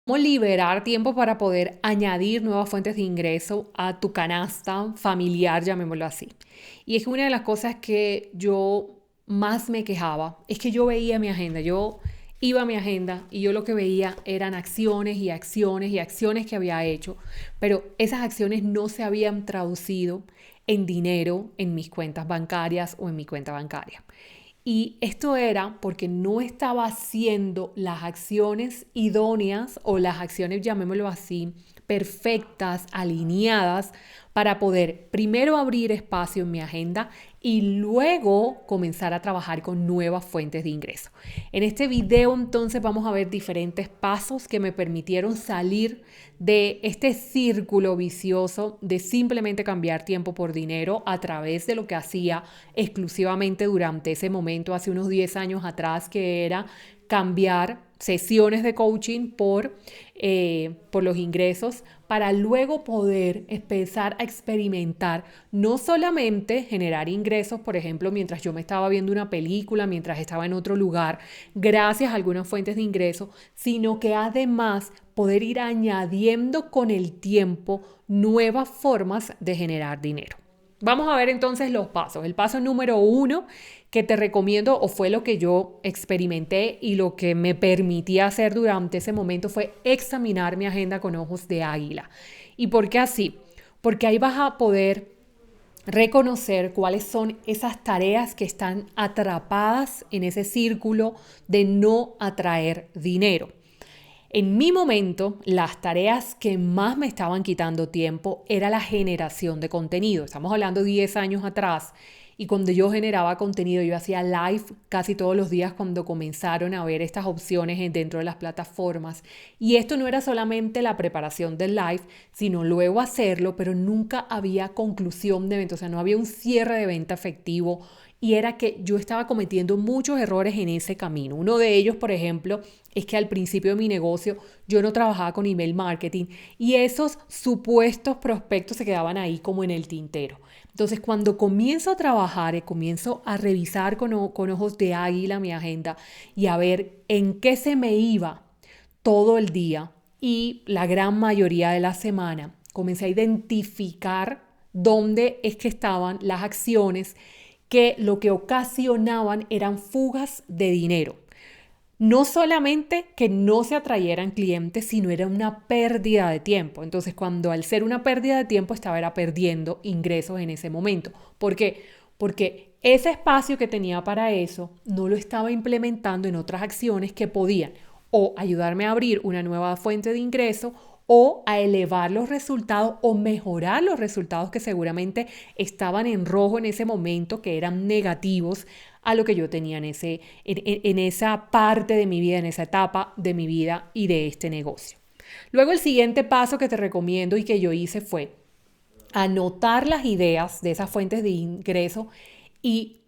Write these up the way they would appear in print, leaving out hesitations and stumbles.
cómo liberar tiempo para poder añadir nuevas fuentes de ingreso a tu canasta familiar, llamémoslo así. Y es que una de las cosas que yo más me quejaba es que yo veía mi agenda, yo iba a mi agenda y yo lo que veía eran acciones y acciones y acciones que había hecho, pero esas acciones no se habían traducido en dinero en mis cuentas bancarias o en mi cuenta bancaria. Y esto era porque no estaba haciendo las acciones idóneas o las acciones, llamémoslo así, perfectas, alineadas, para poder primero abrir espacio en mi agenda y luego comenzar a trabajar con nuevas fuentes de ingreso. En este video entonces vamos a ver diferentes pasos que me permitieron salir de este círculo vicioso de simplemente cambiar tiempo por dinero a través de lo que hacía exclusivamente durante ese momento, hace unos 10 años atrás, que era cambiar sesiones de coaching por los ingresos para luego poder empezar a experimentar no solamente generar ingresos, por ejemplo, mientras yo me estaba viendo una película, mientras estaba en otro lugar, gracias a algunas fuentes de ingreso, sino que además poder ir añadiendo con el tiempo nuevas formas de generar dinero. Vamos a ver entonces los pasos. El paso número 1 que te recomiendo, o fue lo que yo experimenté y lo que me permitía hacer durante ese momento, fue examinar mi agenda con ojos de águila. ¿Y por qué así? Porque ahí vas a poder reconocer cuáles son esas tareas que están atrapadas en ese círculo de no atraer dinero. En mi momento, las tareas que más me estaban quitando tiempo era la generación de contenido. Estamos hablando de 10 años atrás. Y cuando yo generaba contenido, yo hacía live casi todos los días cuando comenzaron a ver estas opciones dentro de las plataformas. Y esto no era solamente la preparación del live, sino luego hacerlo, pero nunca había conclusión de venta, o sea, no había un cierre de venta efectivo. Y era que yo estaba cometiendo muchos errores en ese camino. Uno de ellos, por ejemplo, es que al principio de mi negocio yo no trabajaba con email marketing y esos supuestos prospectos se quedaban ahí como en el tintero. Entonces, cuando comienzo a trabajar y comienzo a revisar con ojos de águila mi agenda y a ver en qué se me iba todo el día y la gran mayoría de la semana, comencé a identificar dónde es que estaban las acciones que lo que ocasionaban eran fugas de dinero. No solamente que no se atrayeran clientes, sino era una pérdida de tiempo. Entonces, cuando al ser una pérdida de tiempo, estaba perdiendo ingresos en ese momento. ¿Por qué? Porque ese espacio que tenía para eso no lo estaba implementando en otras acciones que podían o ayudarme a abrir una nueva fuente de ingreso o a elevar los resultados o mejorar los resultados que seguramente estaban en rojo en ese momento, que eran negativos a lo que yo tenía en esa parte de mi vida, en esa etapa de mi vida y de este negocio. Luego el siguiente paso que te recomiendo y que yo hice fue anotar las ideas de esas fuentes de ingreso y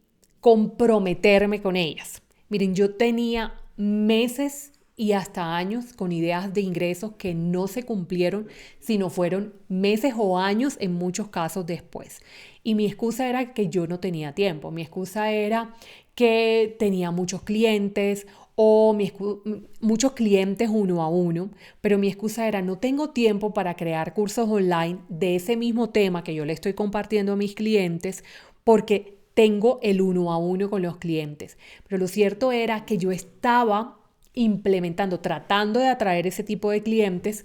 comprometerme con ellas. Miren, yo tenía meses y hasta años con ideas de ingresos que no se cumplieron, sino fueron meses o años en muchos casos después. Y mi excusa era que yo no tenía tiempo, mi excusa era que tenía muchos clientes o muchos clientes uno a uno, pero mi excusa era no tengo tiempo para crear cursos online de ese mismo tema que yo le estoy compartiendo a mis clientes porque tengo el uno a uno con los clientes. Pero lo cierto era que yo estaba implementando, tratando de atraer ese tipo de clientes,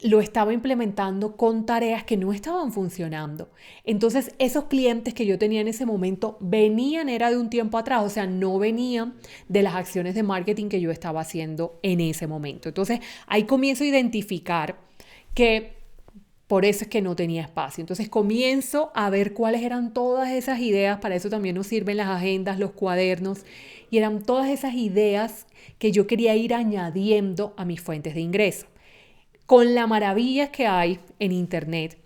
lo estaba implementando con tareas que no estaban funcionando. Entonces, esos clientes que yo tenía en ese momento venían, era de un tiempo atrás, o sea, no venían de las acciones de marketing que yo estaba haciendo en ese momento. Entonces, ahí comienzo a identificar que por eso es que no tenía espacio. Entonces comienzo a ver cuáles eran todas esas ideas. Para eso también nos sirven las agendas, los cuadernos. Y eran todas esas ideas que yo quería ir añadiendo a mis fuentes de ingreso. Con la maravilla que hay en Internet,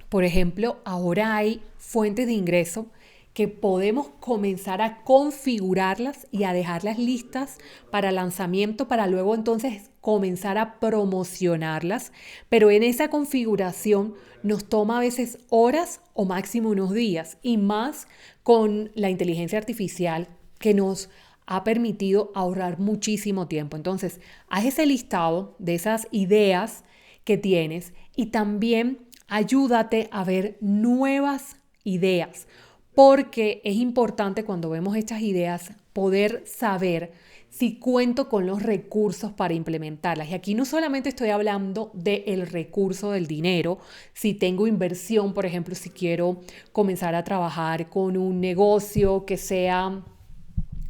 por ejemplo, ahora hay fuentes de ingreso que podemos comenzar a configurarlas y a dejarlas listas para lanzamiento para luego entonces comenzar a promocionarlas. Pero en esa configuración nos toma a veces horas o máximo unos días y más con la inteligencia artificial que nos ha permitido ahorrar muchísimo tiempo. Entonces, haz ese listado de esas ideas que tienes y también ayúdate a ver nuevas ideas, porque es importante cuando vemos estas ideas poder saber si cuento con los recursos para implementarlas. Y aquí no solamente estoy hablando del recurso del dinero, si tengo inversión, por ejemplo, si quiero comenzar a trabajar con un negocio que sea,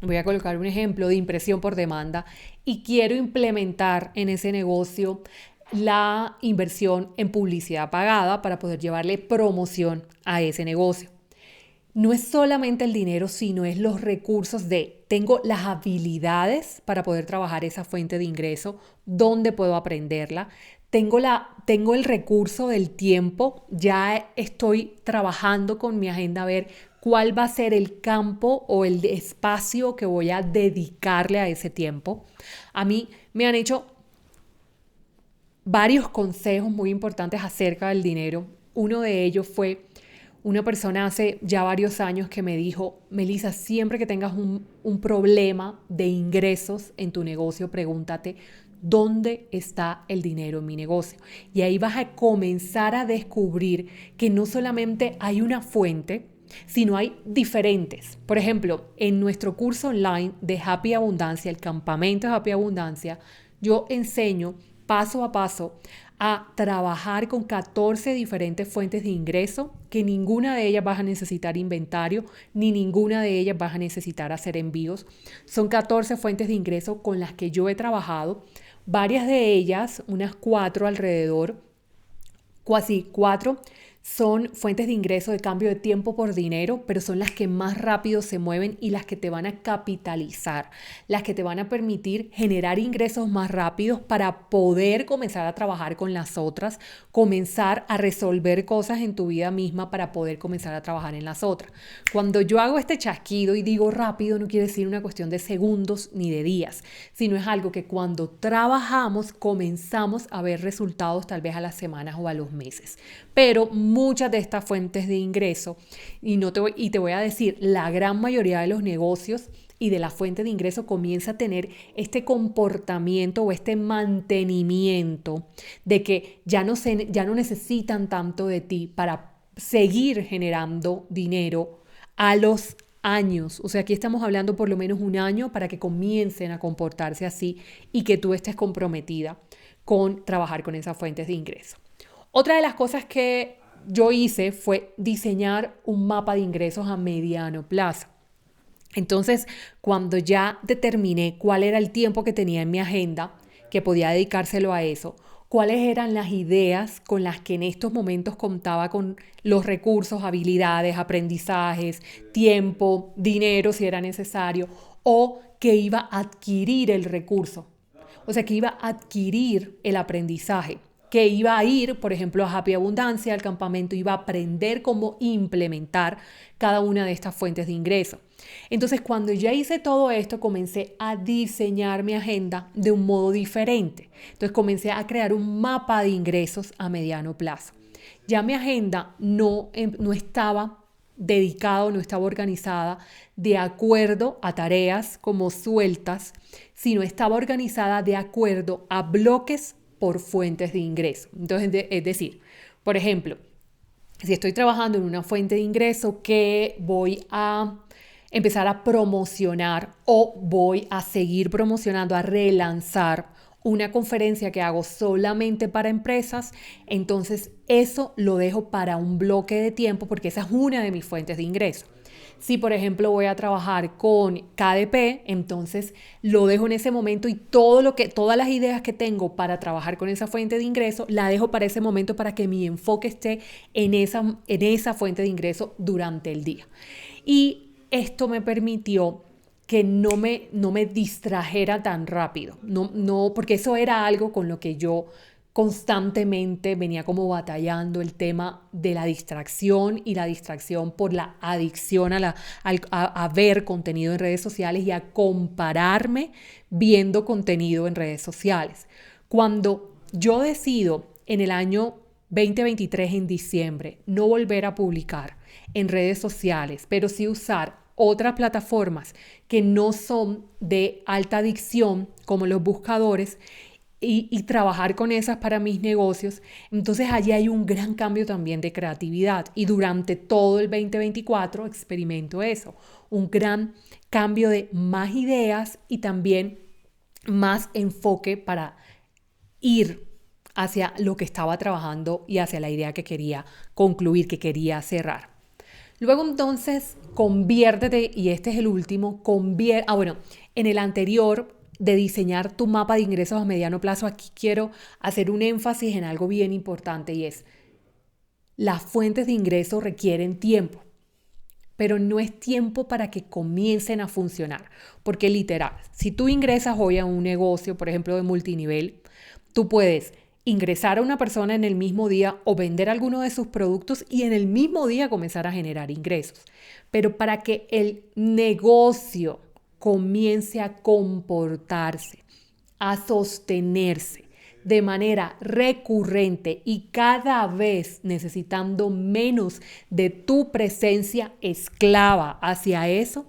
voy a colocar un ejemplo de impresión por demanda y quiero implementar en ese negocio la inversión en publicidad pagada para poder llevarle promoción a ese negocio. No es solamente el dinero, sino es los recursos tengo las habilidades para poder trabajar esa fuente de ingreso, dónde puedo aprenderla, tengo el recurso del tiempo, ya estoy trabajando con mi agenda a ver cuál va a ser el campo o el espacio que voy a dedicarle a ese tiempo. A mí me han hecho varios consejos muy importantes acerca del dinero. Uno de ellos fue una persona hace ya varios años que me dijo: Melissa, siempre que tengas un problema de ingresos en tu negocio, pregúntate dónde está el dinero en mi negocio. Y ahí vas a comenzar a descubrir que no solamente hay una fuente, sino hay diferentes. Por ejemplo, en nuestro curso online de Happy Abundancia, el campamento de Happy Abundancia, yo enseño paso a paso a trabajar con 14 diferentes fuentes de ingreso, que ninguna de ellas vas a necesitar inventario, ni ninguna de ellas vas a necesitar hacer envíos. Son 14 fuentes de ingreso con las que yo he trabajado, varias de ellas, unas 4 alrededor, casi 4, son fuentes de ingreso de cambio de tiempo por dinero, pero son las que más rápido se mueven y las que te van a capitalizar, las que te van a permitir generar ingresos más rápidos para poder comenzar a trabajar con las otras, comenzar a resolver cosas en tu vida misma para poder comenzar a trabajar en las otras. Cuando yo hago este chasquido y digo rápido, no quiere decir una cuestión de segundos ni de días, sino es algo que cuando trabajamos comenzamos a ver resultados tal vez a las semanas o a los meses. Pero muchas de estas fuentes de ingreso, te voy a decir, la gran mayoría de los negocios y de la fuente de ingreso comienza a tener este comportamiento o este mantenimiento de que ya no necesitan tanto de ti para seguir generando dinero a los años. O sea, aquí estamos hablando por lo menos un año para que comiencen a comportarse así y que tú estés comprometida con trabajar con esas fuentes de ingreso. Otra de las cosas que yo hice fue diseñar un mapa de ingresos a mediano plazo. Entonces, cuando ya determiné cuál era el tiempo que tenía en mi agenda, que podía dedicárselo a eso, cuáles eran las ideas con las que en estos momentos contaba con los recursos, habilidades, aprendizajes, tiempo, dinero si era necesario, o que iba a adquirir el recurso, o sea, que iba a adquirir el aprendizaje, que iba a ir, por ejemplo, a Happy Abundancia, al campamento, iba a aprender cómo implementar cada una de estas fuentes de ingreso. Entonces, cuando ya hice todo esto, comencé a diseñar mi agenda de un modo diferente. Entonces, comencé a crear un mapa de ingresos a mediano plazo. Ya mi agenda no estaba dedicada, no estaba organizada de acuerdo a tareas como sueltas, sino estaba organizada de acuerdo a bloques por fuentes de ingreso. Entonces, es decir, por ejemplo, si estoy trabajando en una fuente de ingreso que voy a empezar a promocionar o voy a seguir promocionando, a relanzar una conferencia que hago solamente para empresas, entonces eso lo dejo para un bloque de tiempo porque esa es una de mis fuentes de ingreso. Si, por ejemplo, voy a trabajar con KDP, entonces lo dejo en ese momento y todas las ideas que tengo para trabajar con esa fuente de ingreso, la dejo para ese momento para que mi enfoque esté en esa fuente de ingreso durante el día. Y esto me permitió que no me distrajera tan rápido, porque eso era algo con lo que yo constantemente venía como batallando, el tema de la distracción y la distracción por la adicción a ver contenido en redes sociales y a compararme viendo contenido en redes sociales. Cuando yo decido en el año 2023, en diciembre, no volver a publicar en redes sociales, pero sí usar otras plataformas que no son de alta adicción, como los buscadores, y trabajar con esas para mis negocios. Entonces allí hay un gran cambio también de creatividad y durante todo el 2024 experimento eso, un gran cambio de más ideas y también más enfoque para ir hacia lo que estaba trabajando y hacia la idea que quería concluir, que quería cerrar. Luego entonces conviértete, y este es el último, en el anterior de diseñar tu mapa de ingresos a mediano plazo, aquí quiero hacer un énfasis en algo bien importante y es, las fuentes de ingresos requieren tiempo, pero no es tiempo para que comiencen a funcionar, porque literal, si tú ingresas hoy a un negocio, por ejemplo, de multinivel, tú puedes ingresar a una persona en el mismo día o vender alguno de sus productos y en el mismo día comenzar a generar ingresos. Pero para que el negocio comience a comportarse, a sostenerse de manera recurrente y cada vez necesitando menos de tu presencia esclava hacia eso,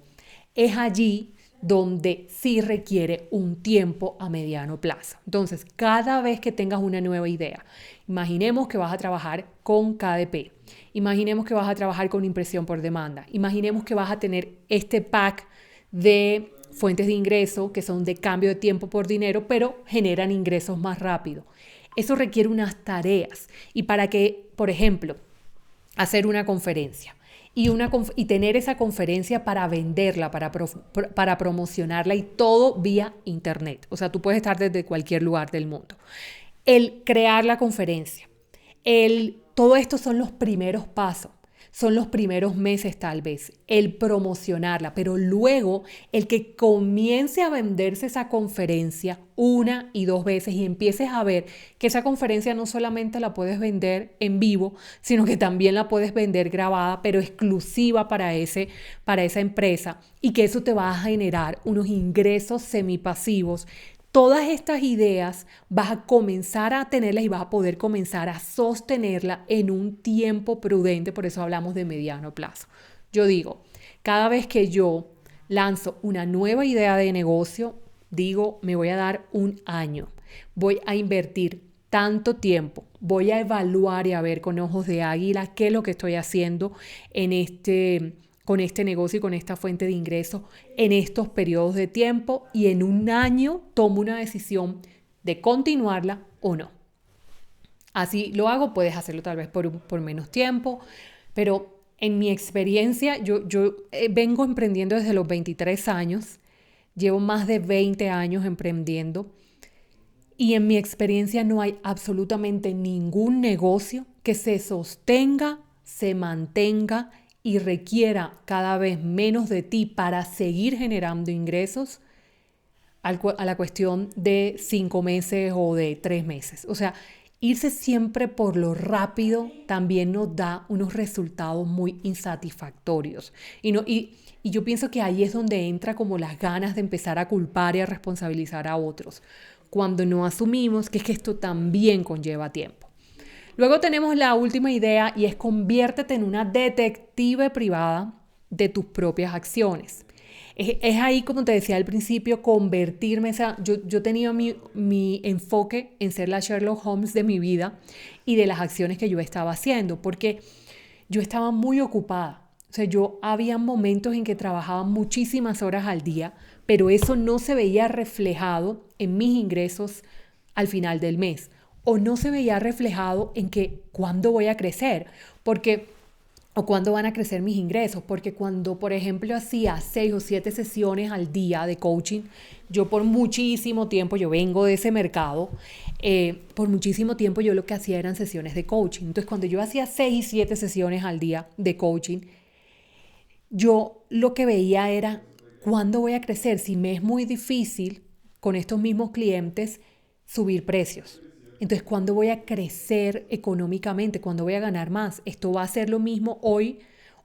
es allí donde sí requiere un tiempo a mediano plazo. Entonces, cada vez que tengas una nueva idea, imaginemos que vas a trabajar con KDP, imaginemos que vas a trabajar con impresión por demanda, imaginemos que vas a tener este pack de fuentes de ingreso que son de cambio de tiempo por dinero, pero generan ingresos más rápido. Eso requiere unas tareas y para que, por ejemplo, hacer una conferencia y tener esa conferencia para venderla, para promocionarla y todo vía internet. O sea, tú puedes estar desde cualquier lugar del mundo. El crear la conferencia, todo esto son los primeros pasos. Son los primeros meses tal vez, el promocionarla, pero luego el que comience a venderse esa conferencia una y dos veces y empieces a ver que esa conferencia no solamente la puedes vender en vivo, sino que también la puedes vender grabada, pero exclusiva para esa empresa y que eso te va a generar unos ingresos semipasivos. Todas estas ideas vas a comenzar a tenerlas y vas a poder comenzar a sostenerla en un tiempo prudente, por eso hablamos de mediano plazo. Yo digo, cada vez que yo lanzo una nueva idea de negocio, digo, me voy a dar un año, voy a invertir tanto tiempo, voy a evaluar y a ver con ojos de águila qué es lo que estoy haciendo con este negocio y con esta fuente de ingresos en estos periodos de tiempo y en un año tomo una decisión de continuarla o no. Así lo hago, puedes hacerlo tal vez por menos tiempo, pero en mi experiencia, yo vengo emprendiendo desde los 23 años, llevo más de 20 años emprendiendo y en mi experiencia no hay absolutamente ningún negocio que se sostenga, se mantenga y requiera cada vez menos de ti para seguir generando ingresos a la cuestión de 5 meses o de 3 meses. O sea, irse siempre por lo rápido también nos da unos resultados muy insatisfactorios. Y yo pienso que ahí es donde entra como las ganas de empezar a culpar y a responsabilizar a otros, cuando no asumimos que es que esto también conlleva tiempo. Luego tenemos la última idea y es conviértete en una detective privada de tus propias acciones. Es ahí, como te decía al principio, convertirme, yo tenía mi enfoque en ser la Sherlock Holmes de mi vida y de las acciones que yo estaba haciendo, porque yo estaba muy ocupada. O sea, yo había momentos en que trabajaba muchísimas horas al día, pero eso no se veía reflejado en mis ingresos al final del mes. O no se veía reflejado en que cuándo voy a crecer, o cuándo van a crecer mis ingresos, porque cuando, por ejemplo, hacía 6 o 7 sesiones al día de coaching, yo por muchísimo tiempo, yo vengo de ese mercado, por muchísimo tiempo yo lo que hacía eran sesiones de coaching. Entonces, cuando yo hacía 6 y 7 sesiones al día de coaching, yo lo que veía era, ¿cuándo voy a crecer? Si me es muy difícil con estos mismos clientes subir precios. Entonces, ¿cuándo voy a crecer económicamente? ¿Cuándo voy a ganar más? Esto va a ser lo mismo hoy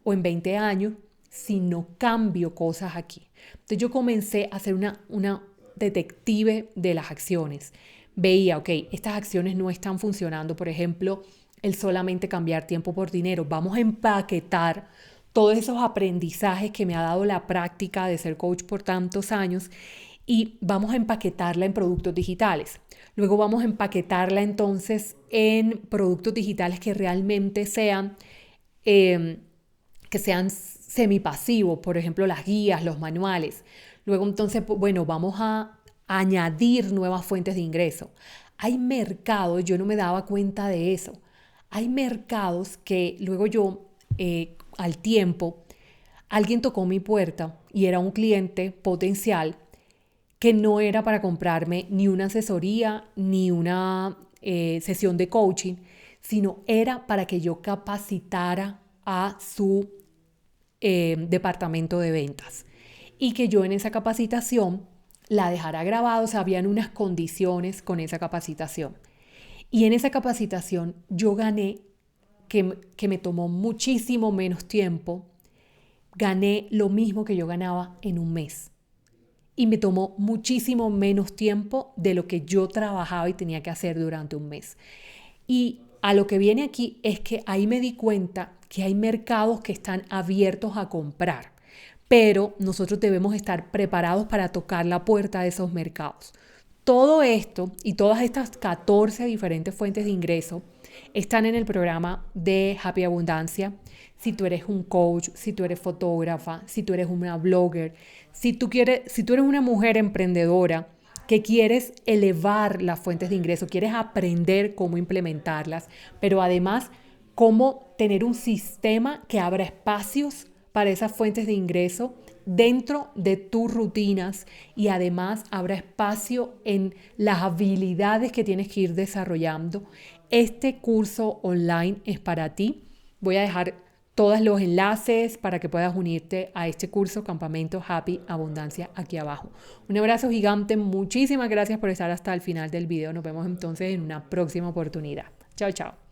o en 20 años si no cambio cosas aquí. Entonces, yo comencé a ser una detective de las acciones. Veía, ok, estas acciones no están funcionando. Por ejemplo, el solamente cambiar tiempo por dinero. Vamos a empaquetar todos esos aprendizajes que me ha dado la práctica de ser coach por tantos años y vamos a empaquetarla en productos digitales. Luego vamos a empaquetarla entonces en productos digitales que realmente sean, semipasivos, por ejemplo, las guías, los manuales. Luego entonces, bueno, vamos a añadir nuevas fuentes de ingreso. Hay mercados, yo no me daba cuenta de eso. Hay mercados que luego yo, al tiempo, alguien tocó mi puerta y era un cliente potencial que no era para comprarme ni una asesoría ni una sesión de coaching, sino era para que yo capacitara a su departamento de ventas y que yo en esa capacitación la dejara grabada, o sea, habían unas condiciones con esa capacitación. Y en esa capacitación yo gané, que me tomó muchísimo menos tiempo, gané lo mismo que yo ganaba en un mes. Y me tomó muchísimo menos tiempo de lo que yo trabajaba y tenía que hacer durante un mes. Y a lo que viene aquí es que ahí me di cuenta que hay mercados que están abiertos a comprar, pero nosotros debemos estar preparados para tocar la puerta de esos mercados. Todo esto y todas estas 14 diferentes fuentes de ingreso están en el programa de Happy Abundancia. Si tú eres un coach, si tú eres fotógrafa, si tú eres una blogger, si tú eres una mujer emprendedora que quieres elevar las fuentes de ingreso, quieres aprender cómo implementarlas, pero además cómo tener un sistema que abra espacios para esas fuentes de ingreso dentro de tus rutinas y además habrá espacio en las habilidades que tienes que ir desarrollando. Este curso online es para ti. Voy a dejar todos los enlaces para que puedas unirte a este curso Campamento Happy Abundancia aquí abajo. Un abrazo gigante, muchísimas gracias por estar hasta el final del video. Nos vemos entonces en una próxima oportunidad. Chao, chao.